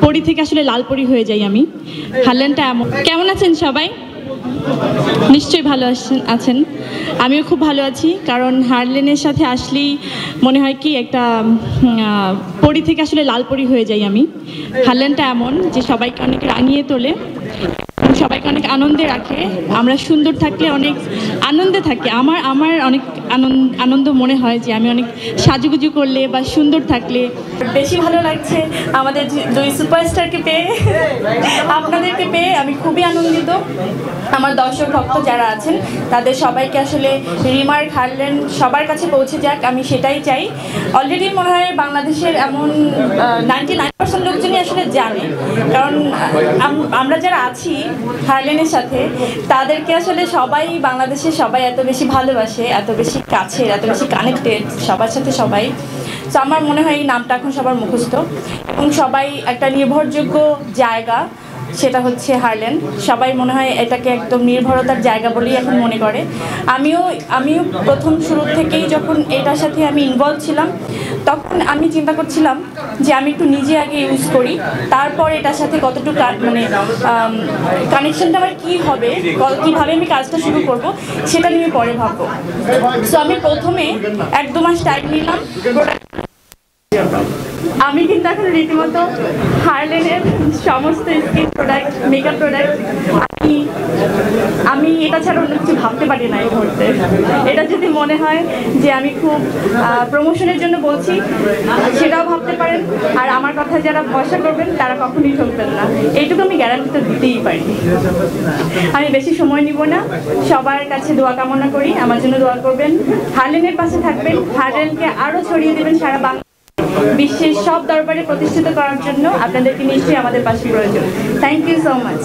পরি থেকে আসলে লাল পরি হয়ে যাই আমি। হারল্যান্ডটা এমন। কেমন আছেন সবাই? নিশ্চয়ই ভালো আছেন। আমিও খুব ভালো আছি, কারণ হারল্যান্ডের সাথে আসলেই মনে হয় কি একটা পরি থেকে আসলে লাল পরি হয়ে যাই আমি। হারল্যান্ডটা এমন যে সবাইকে অনেক রাঙিয়ে তোলে, সবাইকে অনেক আনন্দে রাখে। আমরা সুন্দর থাকলে অনেক আনন্দে থাকি। আমার অনেক আনন্দ মনে হয় যে আমি অনেক সাজুগুজু করলে বা সুন্দর থাকলে। বেশি ভালো লাগছে আমাদের দুই সুপারস্টারকে পেয়ে, আপনাদেরকে পেয়ে আমি খুবই আনন্দিত। আমার দর্শক ভক্ত যারা আছেন তাদের সবাইকে আসলে রিমার্ক হারল্যান্ড সবার কাছে পৌঁছে যাক, আমি সেটাই চাই। অলরেডি মনে হয় বাংলাদেশের এমন 99% লোকজনই আসলে জানে, কারণ আমরা যারা আছি হারল্যান্ডের সাথে তাদেরকে আসলে সবাই বাংলাদেশের সবাই এত বেশি ভালোবাসে, এত বেশি কাছের, এত বেশি কানেক্টেড সবার সাথে সবাই। তো আমার মনে হয় এই নামটা এখন সবার মুখস্থ এবং সবাই একটা নির্ভরযোগ্য জায়গা, সেটা হচ্ছে হারল্যান্ড। সবাই মনে হয় এটাকে একদম নির্ভরতার জায়গা বলেই এখন মনে করে। আমিও প্রথম শুরু থেকেই যখন এটার সাথে আমি ইনভলভ ছিলাম তখন আমি চিন্তা করছিলাম যে আমি একটু নিজে আগে ইউজ করি, তারপর এটার সাথে কতটুকু মানে কানেকশনটা আমার কী হবে, কীভাবে আমি কাজটা শুরু করব সেটা নিয়ে পরে ভাববো। সো আমি প্রথমে 1-2 মাস টাইম নিলাম। আমি কিন্তু এখন রীতিমতো হারল্যান্ডের সমস্ত স্কিন প্রোডাক্ট, মেকআপ প্রোডাক্ট আমি এটা ছাড়া অন্য কিছু ভাবতে পারি না এই মুহূর্তে। এটা যদি মনে হয় যে আমি খুব প্রমোশনের জন্য বলছি সেটাও ভাবতে পারেন, আর আমার কথা যারা ভরসা করবেন তারা কখনোই ঠকবেন না, এইটুকু আমি গ্যারান্টি তো দিতেই পারি। আমি বেশি সময় নিব না, সবার কাছে দোয়া কামনা করি, আমার জন্য দোয়া করবেন, হারল্যান্ডের পাশে থাকবেন, হারল্যান্ডকে আরও ছড়িয়ে দেবেন সারা বিশ্বের সব দরবারে প্রতিষ্ঠিত করার জন্য আপনাদেরকে নিশ্চয়ই আমাদের পাশে প্রয়োজন। Thank you so much.